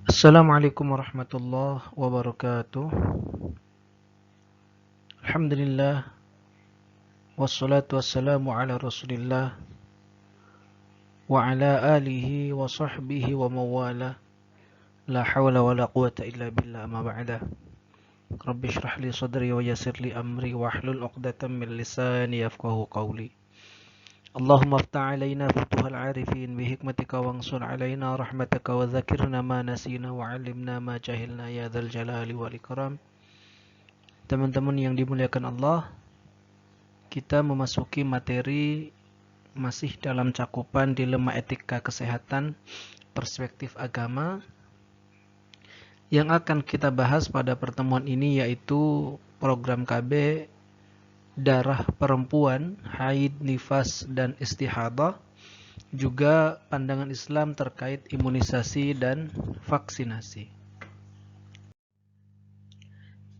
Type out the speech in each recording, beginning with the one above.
Assalamualaikum warahmatullahi wabarakatuh. Alhamdulillah wassalatu wassalamu ala Rasulillah wa ala alihi wa sahbihi wa mawala. La hawla wa la quwata illa billah amma ba'da. Rabbi shrah li sadri wa yassir li amri wa hlul 'uqdatam min lisani yafqahu qawli. Allahumma aftah alaina futuhal arifin bi hikmatika wansur alaina rahmataka wa dzakirna ma nasina wa 'allimna ma jahilna ya dzal jalali wal ikram. Teman-teman yang dimuliakan Allah, kita memasuki materi masih dalam cakupan dilema etika kesehatan perspektif agama. Yang akan kita bahas pada pertemuan ini yaitu program KB darah perempuan, haid, nifas, dan istihadah, juga pandangan Islam terkait imunisasi dan vaksinasi.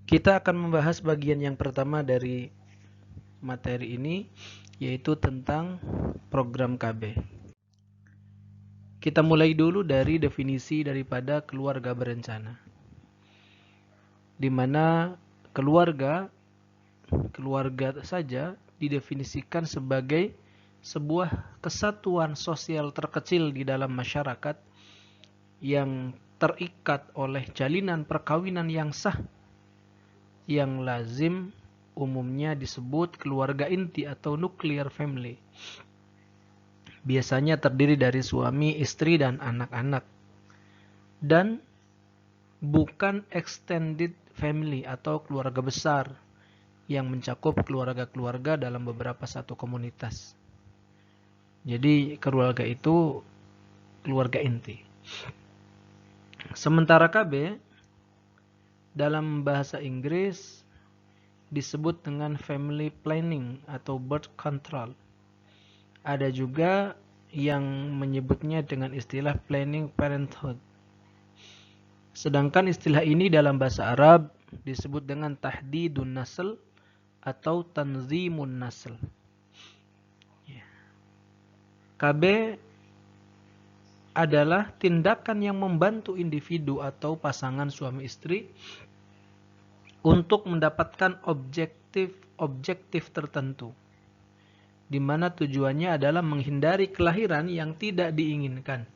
Kita akan membahas bagian yang pertama dari materi ini, yaitu tentang program KB. Kita mulai dulu dari definisi daripada keluarga berencana, di mana keluarga saja didefinisikan sebagai sebuah kesatuan sosial terkecil di dalam masyarakat yang terikat oleh jalinan perkawinan yang sah, yang lazim umumnya disebut keluarga inti atau nuclear family. Biasanya terdiri dari suami, istri, dan anak-anak. Dan bukan extended family atau keluarga besar yang mencakup keluarga-keluarga dalam beberapa satu komunitas. Jadi keluarga itu keluarga inti. Sementara KB dalam bahasa Inggris disebut dengan family planning atau birth control. Ada juga yang menyebutnya dengan istilah planning parenthood. Sedangkan istilah ini dalam bahasa Arab disebut dengan tahdidun nasl atau tanzimun nasl. KB adalah tindakan yang membantu individu atau pasangan suami istri untuk mendapatkan objektif tertentu, di mana tujuannya adalah menghindari kelahiran yang tidak diinginkan.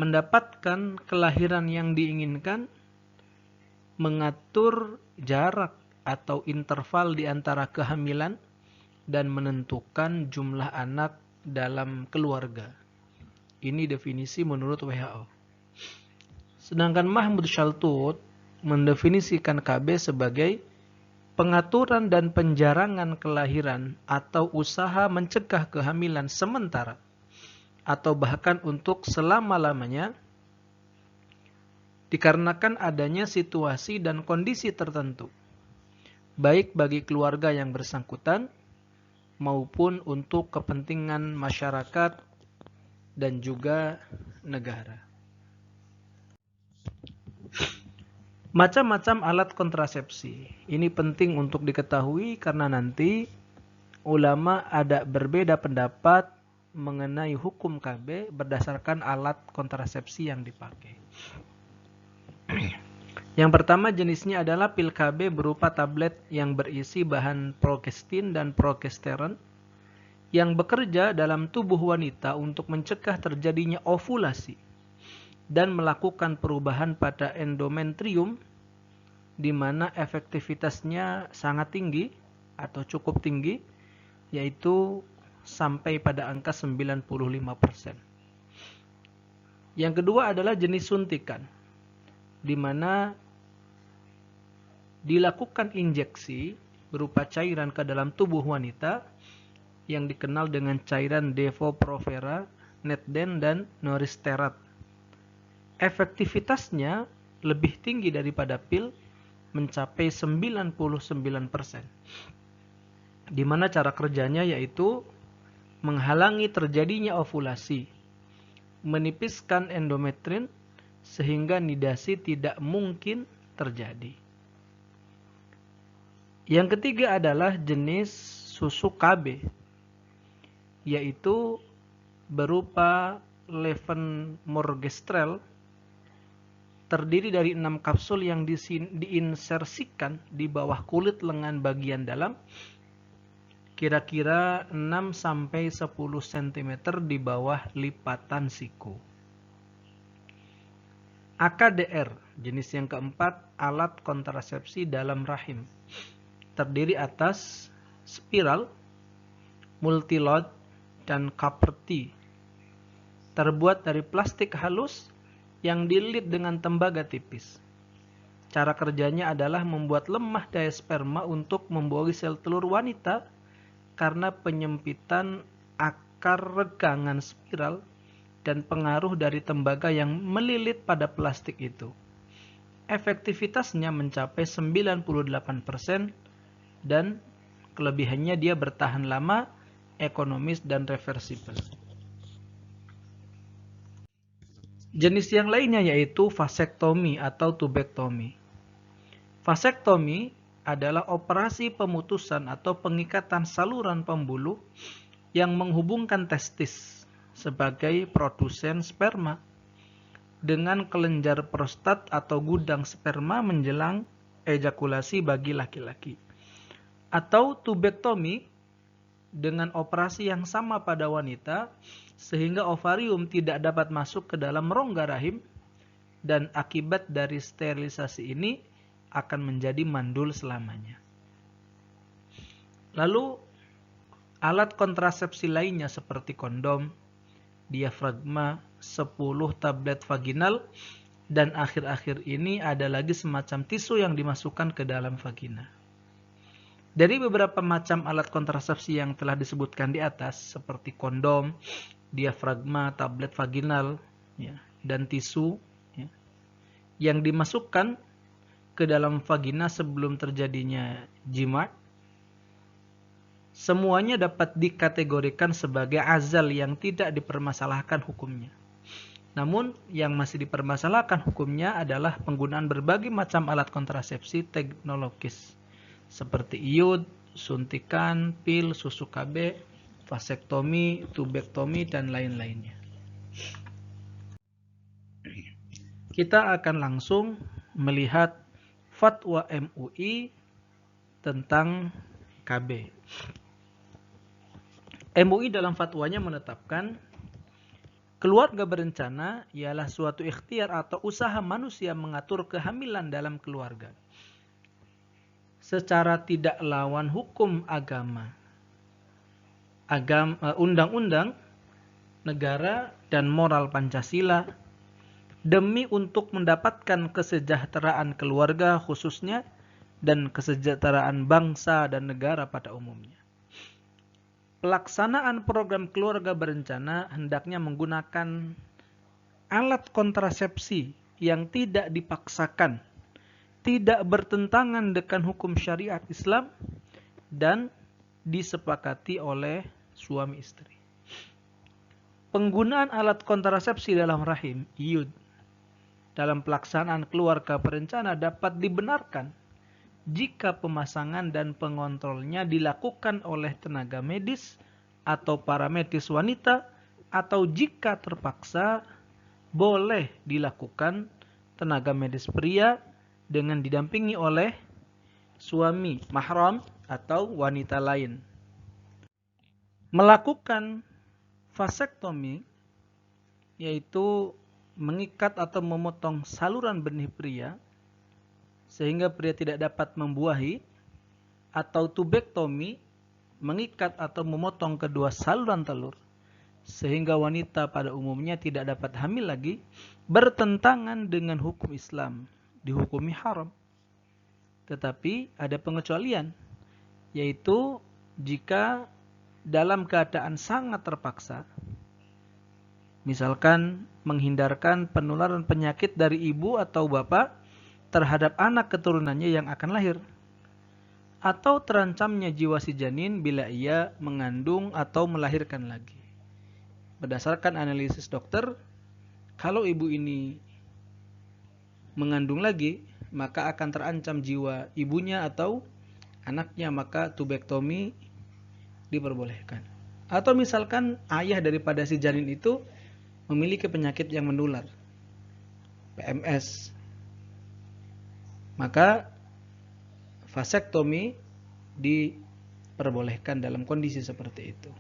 Mendapatkan kelahiran yang diinginkan, mengatur jarak atau interval di antara kehamilan, dan menentukan jumlah anak dalam keluarga. Ini definisi menurut WHO. Sedangkan Mahmud Shaltut mendefinisikan KB sebagai pengaturan dan penjarangan kelahiran atau usaha mencegah kehamilan sementara atau bahkan untuk selama-lamanya dikarenakan adanya situasi dan kondisi tertentu, baik bagi keluarga yang bersangkutan maupun untuk kepentingan masyarakat dan juga negara. Macam-macam alat kontrasepsi. Ini penting untuk diketahui karena nanti ulama ada berbeda pendapat mengenai hukum KB berdasarkan alat kontrasepsi yang dipakai. Yang pertama jenisnya adalah pil KB berupa tablet yang berisi bahan progestin dan progesteron yang bekerja dalam tubuh wanita untuk mencegah terjadinya ovulasi dan melakukan perubahan pada endometrium, di mana efektivitasnya sangat tinggi atau cukup tinggi, yaitu sampai pada angka 95%. Yang kedua adalah jenis suntikan, di mana dilakukan injeksi berupa cairan ke dalam tubuh wanita yang dikenal dengan cairan Depo-Provera, Netden, dan Noristerat. Efektivitasnya lebih tinggi daripada pil, mencapai 99%. Di mana cara kerjanya yaitu menghalangi terjadinya ovulasi, menipiskan endometrin sehingga nidasi tidak mungkin terjadi. Yang ketiga adalah jenis susu KB, yaitu berupa levonorgestrel terdiri dari 6 kapsul yang diinsersikan di bawah kulit lengan bagian dalam, kira-kira 6-10 cm di bawah lipatan siku. AKDR, jenis yang keempat, alat kontrasepsi dalam rahim, terdiri atas spiral, multilod, dan copper T. Terbuat dari plastik halus yang dililit dengan tembaga tipis. Cara kerjanya adalah membuat lemah daya sperma untuk membuahi sel telur wanita karena penyempitan akar regangan spiral dan pengaruh dari tembaga yang melilit pada plastik itu. Efektivitasnya mencapai 98% dan kelebihannya dia bertahan lama, ekonomis, dan reversibel. Jenis yang lainnya yaitu vasektomi atau tubektomi. Vasektomi adalah operasi pemutusan atau pengikatan saluran pembuluh yang menghubungkan testis sebagai produsen sperma dengan kelenjar prostat atau gudang sperma menjelang ejakulasi bagi laki-laki. Atau tubektomi dengan operasi yang sama pada wanita sehingga ovarium tidak dapat masuk ke dalam rongga rahim dan akibat dari sterilisasi ini akan menjadi mandul selamanya. Lalu alat kontrasepsi lainnya seperti kondom, diafragma, 10 tablet vaginal, dan akhir-akhir ini ada lagi semacam tisu yang dimasukkan ke dalam vagina. Dari beberapa macam alat kontrasepsi yang telah disebutkan di atas, seperti kondom, diafragma, tablet vaginal, dan tisu, yang dimasukkan ke dalam vagina sebelum terjadinya jima, semuanya dapat dikategorikan sebagai azal yang tidak dipermasalahkan hukumnya. Namun, yang masih dipermasalahkan hukumnya adalah penggunaan berbagai macam alat kontrasepsi teknologis, seperti iud, suntikan, pil, susu KB, vasektomi, tubektomi, dan lain-lainnya. Kita akan langsung melihat fatwa MUI tentang KB. MUI dalam fatwanya menetapkan keluarga berencana ialah suatu ikhtiar atau usaha manusia mengatur kehamilan dalam keluarga secara tidak lawan hukum agama, undang-undang negara, dan moral Pancasila demi untuk mendapatkan kesejahteraan keluarga khususnya dan kesejahteraan bangsa dan negara pada umumnya. Pelaksanaan program keluarga berencana hendaknya menggunakan alat kontrasepsi yang tidak dipaksakan, tidak bertentangan dengan hukum syariat Islam, dan disepakati oleh suami istri. Penggunaan alat kontrasepsi dalam rahim, iud, dalam pelaksanaan keluarga berencana dapat dibenarkan jika pemasangan dan pengontrolnya dilakukan oleh tenaga medis atau paramedis wanita, atau jika terpaksa boleh dilakukan tenaga medis pria dengan didampingi oleh suami mahram atau wanita lain. Melakukan vasektomi yaitu mengikat atau memotong saluran benih pria sehingga pria tidak dapat membuahi, atau tubektomi mengikat atau memotong kedua saluran telur sehingga wanita pada umumnya tidak dapat hamil lagi, bertentangan dengan hukum Islam, dihukumi haram. Tetapi ada pengecualian, yaitu jika dalam keadaan sangat terpaksa, misalkan menghindarkan penularan penyakit dari ibu atau bapak terhadap anak keturunannya yang akan lahir, atau terancamnya jiwa si janin bila ia mengandung atau melahirkan lagi. Berdasarkan analisis dokter, kalau ibu ini mengandung lagi, maka akan terancam jiwa ibunya atau anaknya, maka tubektomi diperbolehkan. Atau misalkan ayah daripada si janin itu memiliki penyakit yang menular, PMS, maka vasektomi diperbolehkan dalam kondisi seperti itu.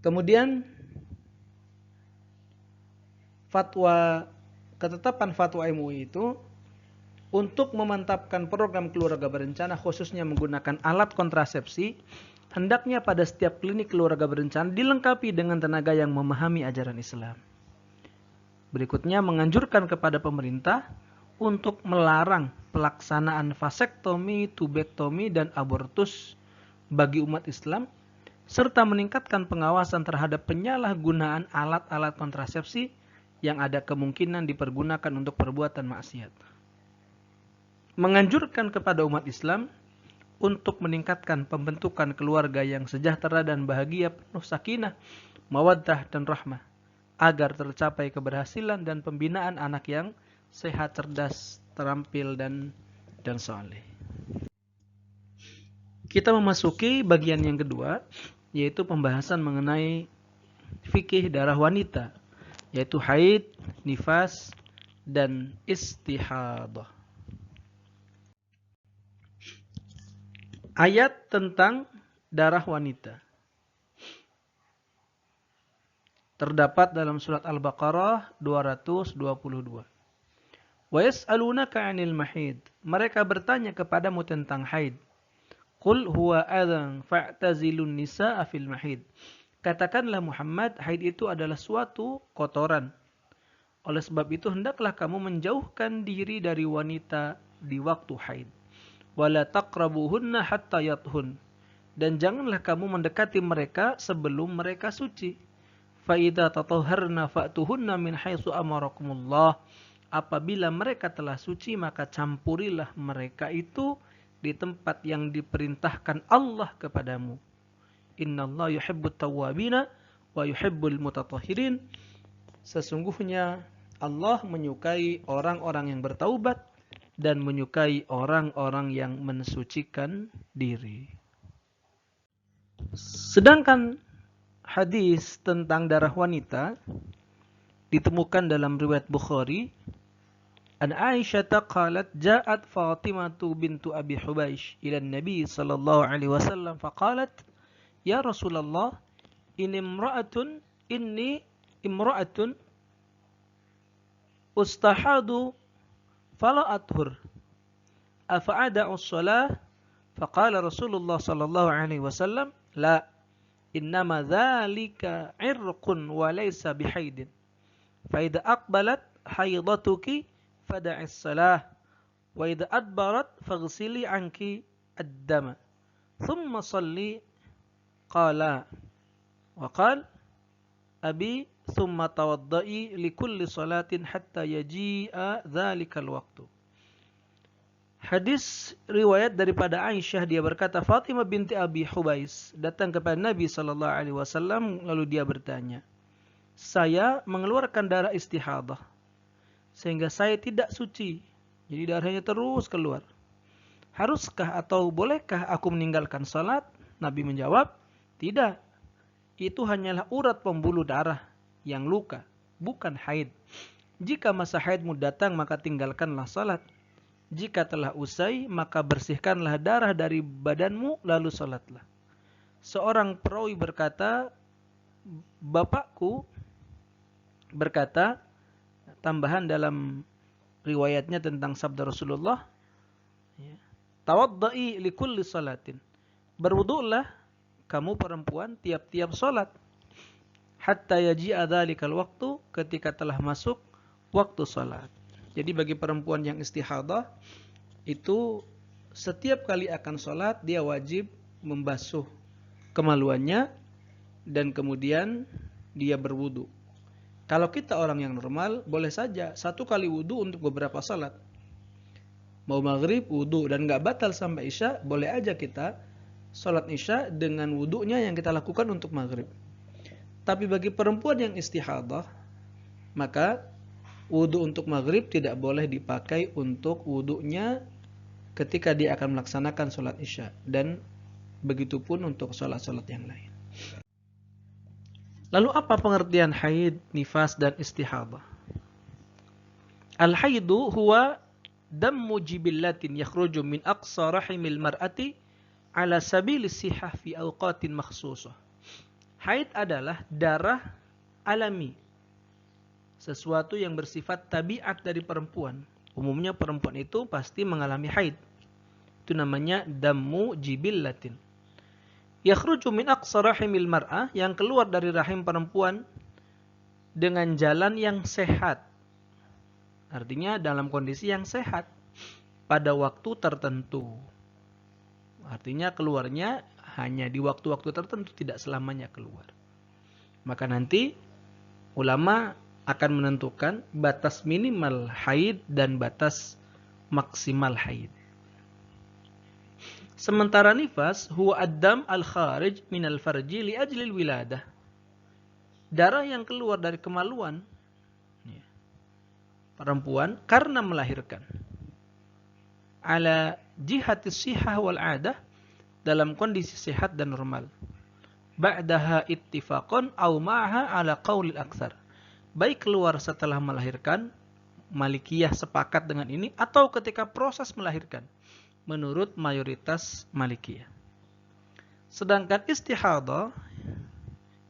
Kemudian ketetapan fatwa MUI itu untuk memantapkan program keluarga berencana khususnya menggunakan alat kontrasepsi, hendaknya pada setiap klinik keluarga berencana dilengkapi dengan tenaga yang memahami ajaran Islam. Berikutnya menganjurkan kepada pemerintah untuk melarang pelaksanaan vasektomi, tubektomi, dan abortus bagi umat Islam, serta meningkatkan pengawasan terhadap penyalahgunaan alat-alat kontrasepsi yang ada kemungkinan dipergunakan untuk perbuatan maksiat. Menganjurkan kepada umat Islam untuk meningkatkan pembentukan keluarga yang sejahtera dan bahagia, penuh sakinah, mawaddah, dan rahmah, agar tercapai keberhasilan dan pembinaan anak yang sehat, cerdas, terampil, dan saleh. Kita memasuki bagian yang kedua, yaitu pembahasan mengenai fikih darah wanita, yaitu haid, nifas, dan istihadah. Ayat tentang darah wanita terdapat dalam surat Al-Baqarah 222. Wa yas'alunaka 'anil mahid. Mereka bertanya kepadamu tentang haid. Qul huwa adzan fa'tazilun nisaa fil mahid. Katakanlah Muhammad, haid itu adalah suatu kotoran. Oleh sebab itu hendaklah kamu menjauhkan diri dari wanita di waktu haid. Wala taqrabuhunna hatta yathun. Dan janganlah kamu mendekati mereka sebelum mereka suci. Fa idza tatahharna fa'tuhunna min haitsu amarakumullah. Apabila mereka telah suci, maka campurilah mereka itu di tempat yang diperintahkan Allah kepadamu. Innallaha yuhibbut tawwabina wa yuhibbul mutatahhirin. Sesungguhnya Allah menyukai orang-orang yang bertaubat dan menyukai orang-orang yang mensucikan diri. Sedangkan hadis tentang darah wanita ditemukan dalam riwayat Bukhari. An Aisyah qalat ja'at Fatimah bintu Abi Hubaish ila Nabi sallallahu alaihi wasallam faqalat ya Rasulullah inni imra'atun ustahadu fala athur afa'ada'u as-salah faqala Rasulullah sallallahu alaihi wasallam la innama dzalika 'irqun wa laysa bihaidin fa idza aqbalat haidatuki fada'is salah wa idza adbarat faghsili anki ad-dama thumma salli qala wa qala abi thumma tawaddai likulli salatin hatta yaji'a dhalikal waqtu. Hadis riwayat daripada Aisyah, dia berkata Fatimah binti Abi Hubais datang kepada Nabi sallallahu alaihi wasallam lalu dia bertanya, saya mengeluarkan darah istihadah sehingga saya tidak suci. Jadi darahnya terus keluar. Haruskah atau bolehkah aku meninggalkan salat? Nabi menjawab, tidak. Itu hanyalah urat pembuluh darah yang luka, bukan haid. Jika masa haidmu datang, maka tinggalkanlah salat. Jika telah usai, maka bersihkanlah darah dari badanmu, lalu salatlah. Seorang perawi berkata, bapakku berkata, tambahan dalam riwayatnya tentang sabda Rasulullah, tawaddai likulli salatin. Berwudu'lah kamu perempuan tiap-tiap salat. Hatta yaji'a dzalikal waktu, ketika telah masuk waktu salat. Jadi bagi perempuan yang istihadah itu setiap kali akan salat dia wajib membasuh kemaluannya dan kemudian dia berwudu. Kalau kita orang yang normal, boleh saja satu kali wudu untuk beberapa salat. Mau maghrib, wudu, dan nggak batal sampai isya, boleh aja kita salat isya dengan wudunya yang kita lakukan untuk maghrib. Tapi bagi perempuan yang istihadah, maka wudu untuk maghrib tidak boleh dipakai untuk wudunya ketika dia akan melaksanakan salat isya. Dan begitupun untuk salat-salat yang lain. Lalu apa pengertian haid, nifas, dan istihadah? Al-haidu huwa dammu jibillatin yakhruju min aqsa rahimil mar'ati ala sabilis sihah fi awqatin makhsusah. Haid adalah darah alami, sesuatu yang bersifat tabiat dari perempuan. Umumnya perempuan itu pasti mengalami haid. Itu namanya dammu jibillatin. Yakhruju min aqsa rahimil mar'ah, yang keluar dari rahim perempuan dengan jalan yang sehat. Artinya dalam kondisi yang sehat pada waktu tertentu. Artinya keluarnya hanya di waktu-waktu tertentu, tidak selamanya keluar. Maka nanti ulama akan menentukan batas minimal haid dan batas maksimal haid. Sementara nifas huwa ad-dam al-kharij min al-farji li ajli al-wiladah. Darah yang keluar dari kemaluan perempuan karena melahirkan. Ala jihatis sihah wal adah, dalam kondisi sehat dan normal. Ba'daha ittifaqan aw ma'aha ala qaulil aktsar. Baik keluar setelah melahirkan, Malikiyah sepakat dengan ini, atau ketika proses melahirkan, menurut mayoritas Malikiyah. Sedangkan istihadah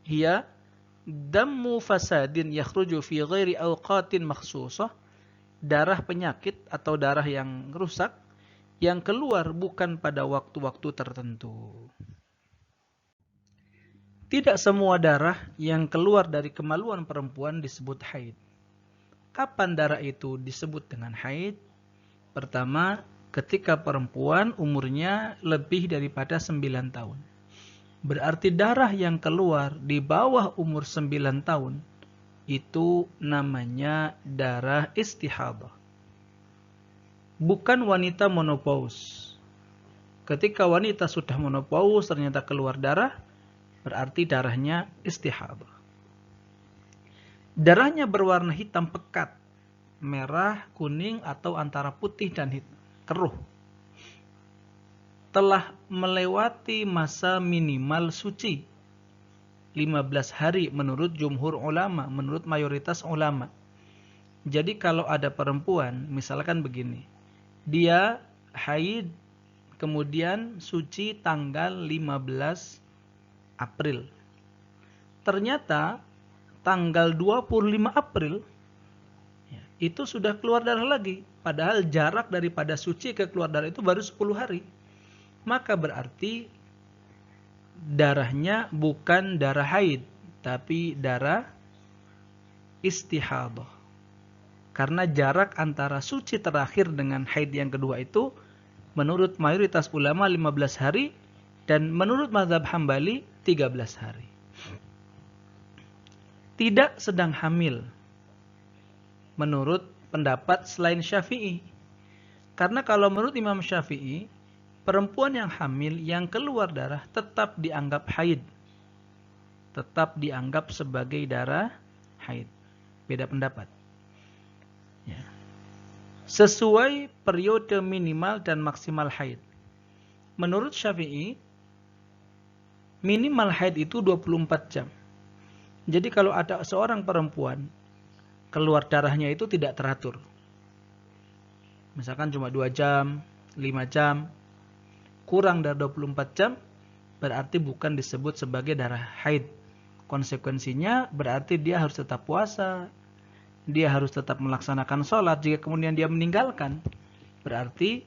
hiya dammu fasadin yakhruju fi ghairi awqatin makhsusah, darah penyakit atau darah yang rusak yang keluar bukan pada waktu-waktu tertentu. Tidak semua darah yang keluar dari kemaluan perempuan disebut haid. Kapan darah itu disebut dengan haid? Pertama, ketika perempuan umurnya lebih daripada 9 tahun. Berarti darah yang keluar di bawah umur 9 tahun itu namanya darah istihadah. Bukan wanita menopause. Ketika wanita sudah menopause ternyata keluar darah, berarti darahnya istihadah. Darahnya berwarna hitam pekat, merah, kuning, atau antara putih dan hitam, keruh. Telah melewati masa minimal suci 15 hari menurut jumhur ulama, menurut mayoritas ulama. Jadi kalau ada perempuan, misalkan begini, dia haid kemudian suci tanggal 15 April. Ternyata tanggal 25 April itu sudah keluar darah lagi. Padahal jarak daripada suci ke keluar darah itu baru 10 hari. Maka berarti darahnya bukan darah haid, tapi darah istihadah. Karena jarak antara suci terakhir dengan haid yang kedua itu menurut mayoritas ulama 15 hari dan menurut mazhab Hambali 13 hari. Tidak sedang hamil menurut pendapat selain Syafi'i. Karena kalau menurut Imam Syafi'i, perempuan yang hamil yang keluar darah tetap dianggap haid. Tetap dianggap sebagai darah haid. Beda pendapat. Ya. Sesuai periode minimal dan maksimal haid. Menurut Syafi'i, minimal haid itu 24 jam. Jadi kalau ada seorang perempuan keluar darahnya itu tidak teratur. Misalkan cuma 2 jam, 5 jam, kurang dari 24 jam, berarti bukan disebut sebagai darah haid. Konsekuensinya berarti dia harus tetap puasa, dia harus tetap melaksanakan sholat. Jika kemudian dia meninggalkan, berarti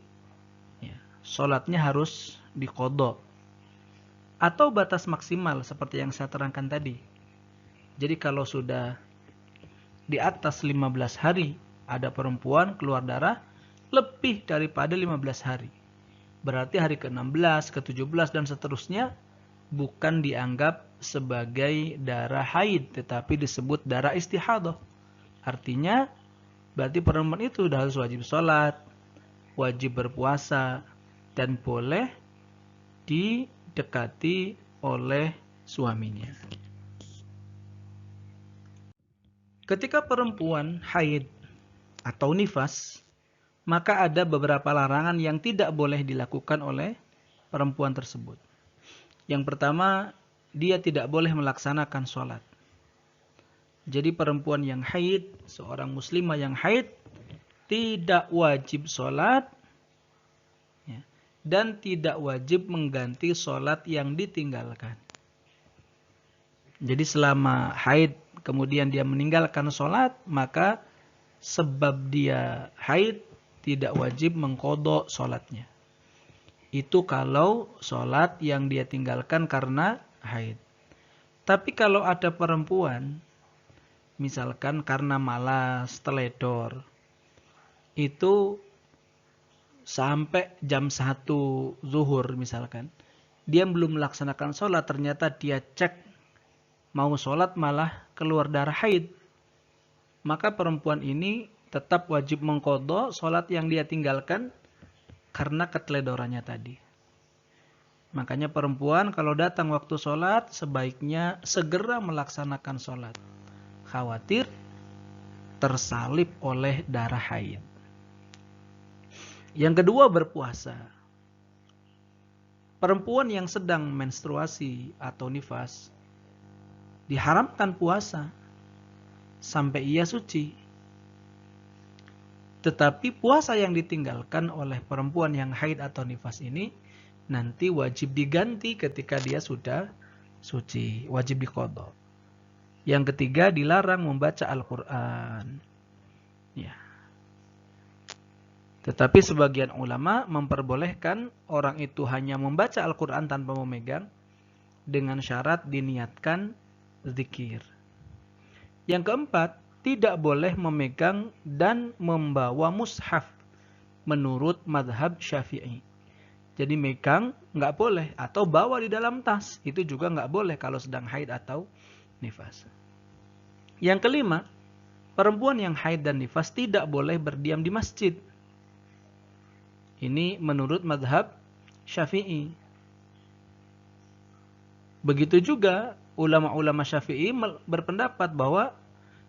sholatnya harus diqadha. Atau batas maksimal seperti yang saya terangkan tadi. Jadi kalau sudah di atas 15 hari ada perempuan keluar darah lebih daripada 15 hari. Berarti hari ke-16, ke-17 dan seterusnya bukan dianggap sebagai darah haid, tetapi disebut darah istihadah. Artinya berarti perempuan itu sudah harus wajib sholat, wajib berpuasa, dan boleh didekati oleh suaminya. Ketika perempuan haid atau nifas, maka ada beberapa larangan yang tidak boleh dilakukan oleh perempuan tersebut. Yang pertama, dia tidak boleh melaksanakan sholat. Jadi perempuan yang haid, seorang muslimah yang haid, tidak wajib sholat, ya, dan tidak wajib mengganti sholat yang ditinggalkan. Jadi selama haid kemudian dia meninggalkan sholat, maka sebab dia haid tidak wajib mengqadha sholatnya. Itu kalau sholat yang dia tinggalkan karena haid. Tapi kalau ada perempuan, misalkan karena malas, teledor, itu sampai jam 1 zuhur misalkan, dia belum melaksanakan sholat, ternyata dia cek mau sholat malah keluar darah haid. Maka perempuan ini tetap wajib mengqadha sholat yang dia tinggalkan karena keteledorannya tadi. Makanya perempuan kalau datang waktu sholat sebaiknya segera melaksanakan sholat. Khawatir tersalib oleh darah haid. Yang kedua, berpuasa. Perempuan yang sedang menstruasi atau nifas diharamkan puasa sampai ia suci. Tetapi puasa yang ditinggalkan oleh perempuan yang haid atau nifas ini nanti wajib diganti ketika dia sudah suci, wajib diqadha. Yang ketiga, dilarang membaca Al-Quran. Ya. Tetapi sebagian ulama memperbolehkan orang itu hanya membaca Al-Quran tanpa memegang dengan syarat diniatkan zikir. Yang keempat, tidak boleh memegang dan membawa mushaf menurut madhab Syafi'i. Jadi megang nggak boleh, atau bawa di dalam tas itu juga nggak boleh kalau sedang haid atau nifas. Yang kelima, perempuan yang haid dan nifas tidak boleh berdiam di masjid. Ini menurut madhab Syafi'i. Begitu juga ulama-ulama Syafi'i berpendapat bahwa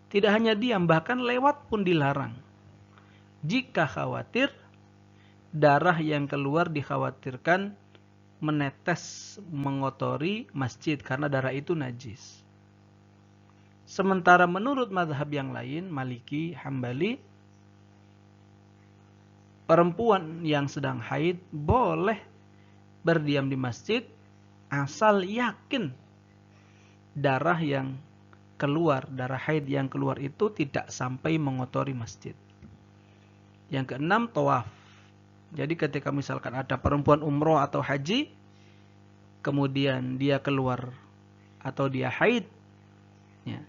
tidak hanya diam, bahkan lewat pun dilarang. Jika khawatir darah yang keluar dikhawatirkan menetes mengotori masjid karena darah itu najis. Sementara menurut mazhab yang lain, Maliki, Hambali, perempuan yang sedang haid boleh berdiam di masjid asal yakin darah yang keluar, darah haid yang keluar itu tidak sampai mengotori masjid. Yang keenam, tawaf. Jadi ketika misalkan ada perempuan umroh atau haji, kemudian dia keluar atau dia haid, ya,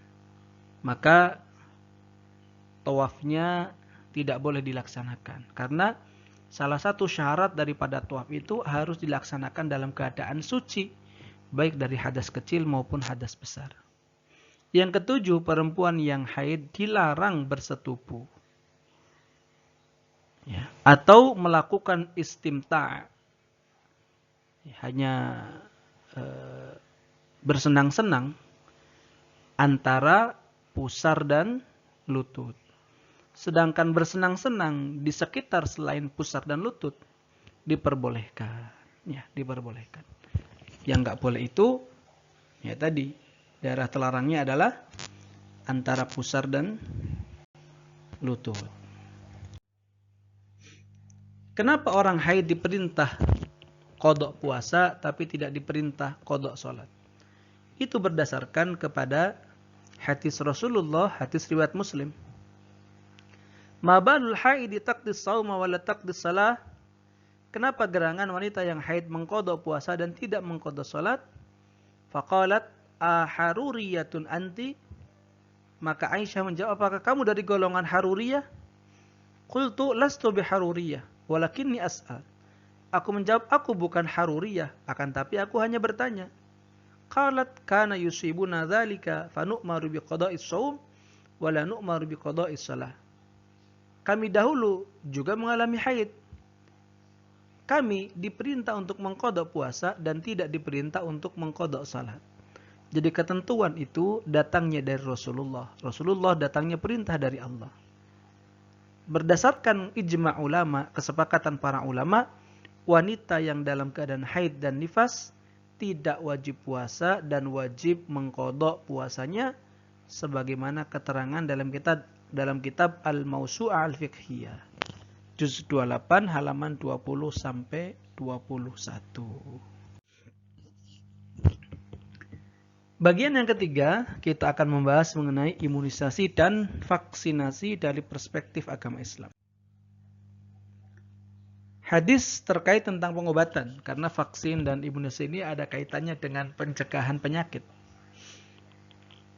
maka tawafnya tidak boleh dilaksanakan. Karena salah satu syarat daripada tawaf itu harus dilaksanakan dalam keadaan suci, baik dari hadas kecil maupun hadas besar. Yang ketujuh, perempuan yang haid dilarang bersetubuh, ya, atau melakukan istimta', hanya bersenang-senang antara pusar dan lutut. Sedangkan bersenang-senang di sekitar selain pusar dan lutut diperbolehkan, ya, diperbolehkan. Yang nggak boleh itu, ya tadi, daerah terlarangnya adalah antara pusar dan lutut. Kenapa orang haid diperintah qadha puasa tapi tidak diperintah qadha salat? Itu berdasarkan kepada hadis Rasulullah, hadis riwayat Muslim. Ma balul haidi taqdis shauma wa la taqdis shalah? Kenapa gerangan wanita yang haid mengqadha puasa dan tidak mengqadha salat? Faqalat aharuriyatun anti? Maka Aisyah menjawab, apakah kamu dari golongan Haruriyah? Qultu lastu biharuriyah walakinni as'al. Aku menjawab, aku bukan Haruriyah, akan tapi aku hanya bertanya. Qalat kana yusibuna dzalika fa nu'maru biqada'is shaum wa la nu'maru biqada'is shalah. Kami dahulu juga mengalami haid. Kami diperintah untuk mengqadha puasa dan tidak diperintah untuk mengqadha salat. Jadi ketentuan itu datangnya dari Rasulullah. Rasulullah datangnya perintah dari Allah. Berdasarkan ijma' ulama, kesepakatan para ulama, wanita yang dalam keadaan haid dan nifas tidak wajib puasa dan wajib mengqadha puasanya sebagaimana keterangan dalam kitab dalam kitab Al-Mawsu'ah Al-Fiqhiyah. Juz 28 halaman 20 sampai 21. Bagian yang ketiga, kita akan membahas mengenai imunisasi dan vaksinasi dari perspektif agama Islam. Hadis terkait tentang pengobatan, karena vaksin dan imunisasi ini ada kaitannya dengan pencegahan penyakit.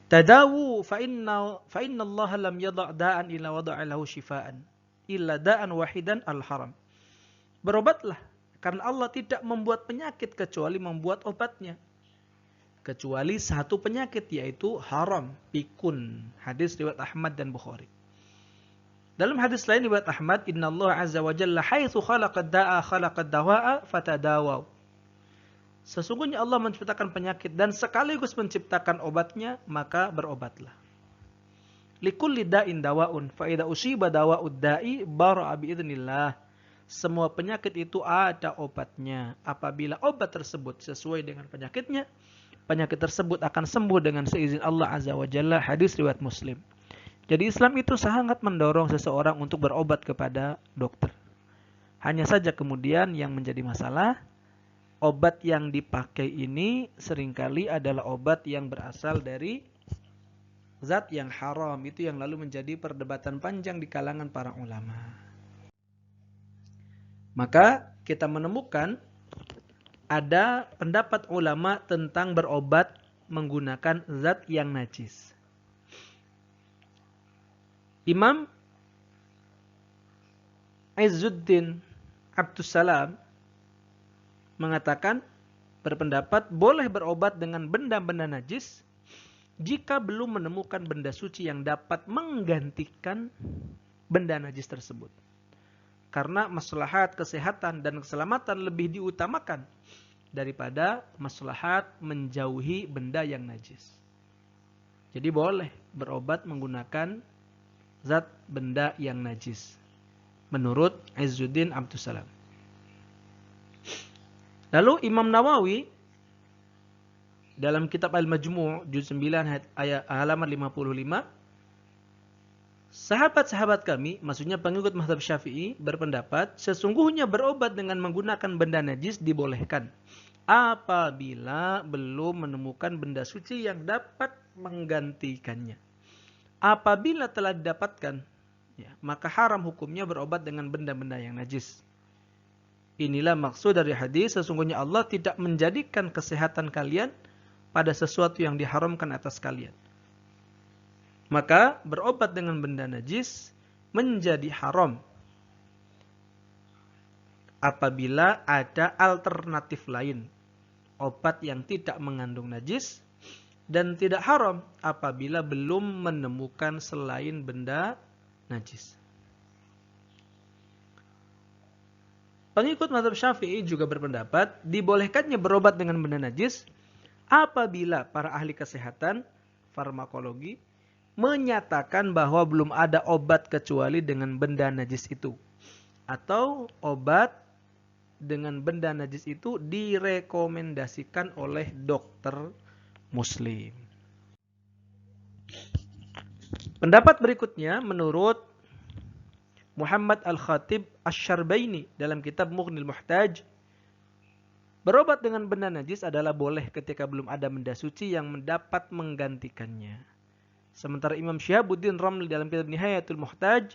Tadawu fa inna Allah lam yada' da'an illa wada'a lahu shifaan illa da'an wahidan al-haram. Berobatlah, karena Allah tidak membuat penyakit kecuali membuat obatnya. Kecuali satu penyakit, yaitu haram, pikun. Hadis riwayat Ahmad dan Bukhari. Dalam hadis lain riwayat Ahmad, Inna Allah azza wa jalla haitsu khalaqad da'a khalaqad dawa'a fatadawaw. Sesungguhnya Allah menciptakan penyakit dan sekaligus menciptakan obatnya, maka berobatlah. Likulli da'in dawa'un fa idza usiba dawa'ud da'i bara'a biidznillah. Semua penyakit itu ada obatnya. Apabila obat tersebut sesuai dengan penyakitnya, penyakit tersebut akan sembuh dengan seizin Allah azza wa jalla. Hadis riwayat Muslim. Jadi Islam itu sangat mendorong seseorang untuk berobat kepada dokter. Hanya saja kemudian yang menjadi masalah, obat yang dipakai ini seringkali adalah obat yang berasal dari zat yang haram. Itu yang lalu menjadi perdebatan panjang di kalangan para ulama. Maka kita menemukan ada pendapat ulama tentang berobat menggunakan zat yang najis. Imam Izzuddin Abdussalam mengatakan, berpendapat boleh berobat dengan benda-benda najis jika belum menemukan benda suci yang dapat menggantikan benda najis tersebut. Karena maslahat kesehatan dan keselamatan lebih diutamakan daripada maslahat menjauhi benda yang najis. Jadi boleh berobat menggunakan zat benda yang najis, menurut Izzuddin Abdussalam. Lalu Imam Nawawi dalam kitab Al-Majmu' juz 9 ayat halaman 55, sahabat-sahabat kami, maksudnya pengikut mazhab Syafi'i, berpendapat sesungguhnya berobat dengan menggunakan benda najis dibolehkan apabila belum menemukan benda suci yang dapat menggantikannya. Apabila telah didapatkan, maka haram hukumnya berobat dengan benda-benda yang najis. Inilah maksud dari hadis, sesungguhnya Allah tidak menjadikan kesehatan kalian pada sesuatu yang diharamkan atas kalian. Maka berobat dengan benda najis menjadi haram apabila ada alternatif lain, obat yang tidak mengandung najis, dan tidak haram apabila belum menemukan selain benda najis. Pengikut mazhab Syafi'i juga berpendapat dibolehkannya berobat dengan benda najis apabila para ahli kesehatan, farmakologi, menyatakan bahwa belum ada obat kecuali dengan benda najis itu. Atau obat dengan benda najis itu direkomendasikan oleh dokter Muslim. Pendapat berikutnya menurut Muhammad Al-Khatib Asy-Syarbaini dalam kitab Mughnil Muhtaj, berobat dengan benda najis adalah boleh ketika belum ada benda suci yang mendapat menggantikannya. Sementara Imam Syihabuddin Ramli dalam kitab Nihayatul Muhtaj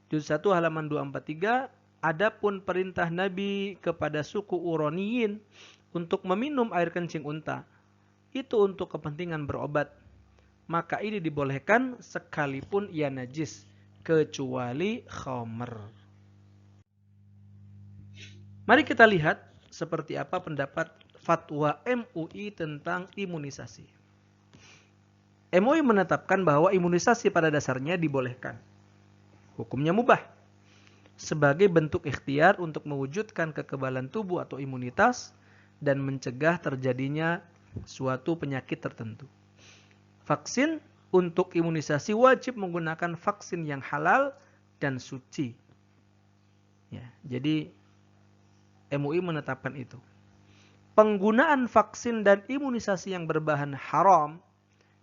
juz 1 halaman 243, adapun perintah Nabi kepada suku Uraniyin untuk meminum air kencing unta, itu untuk kepentingan berobat, maka ini dibolehkan sekalipun ia najis, kecuali khamr. Mari kita lihat seperti apa pendapat fatwa MUI tentang imunisasi. MUI menetapkan bahwa imunisasi pada dasarnya dibolehkan. Hukumnya mubah. Sebagai bentuk ikhtiar untuk mewujudkan kekebalan tubuh atau imunitas dan mencegah terjadinya suatu penyakit tertentu. Vaksin untuk imunisasi wajib menggunakan vaksin yang halal dan suci. Ya, jadi MUI menetapkan itu. Penggunaan vaksin dan imunisasi yang berbahan haram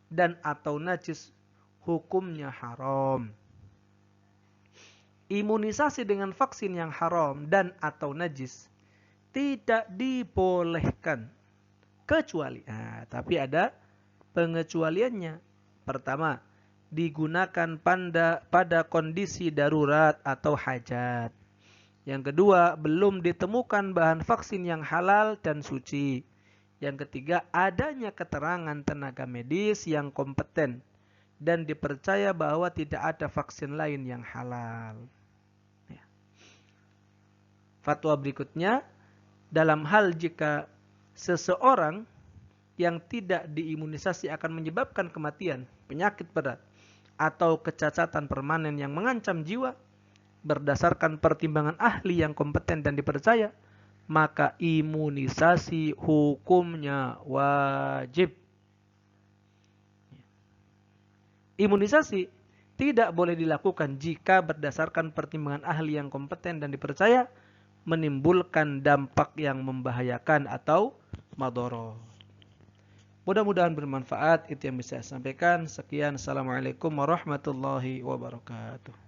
dan atau najis hukumnya haram. Imunisasi dengan vaksin yang haram dan atau najis tidak dibolehkan kecuali, tapi ada pengecualiannya. Pertama, digunakan pada kondisi darurat atau hajat. Yang kedua, belum ditemukan bahan vaksin yang halal dan suci. Yang ketiga, adanya keterangan tenaga medis yang kompeten dan dipercaya bahwa tidak ada vaksin lain yang halal. Fatwa berikutnya, dalam hal jika seseorang yang tidak diimunisasi akan menyebabkan kematian, penyakit berat, atau kecacatan permanen yang mengancam jiwa, berdasarkan pertimbangan ahli yang kompeten dan dipercaya, maka imunisasi hukumnya wajib. Imunisasi tidak boleh dilakukan jika berdasarkan pertimbangan ahli yang kompeten dan dipercaya menimbulkan dampak yang membahayakan atau madharah. Mudah-mudahan bermanfaat. Itu yang bisa saya sampaikan. Sekian. Assalamualaikum warahmatullahi wabarakatuh.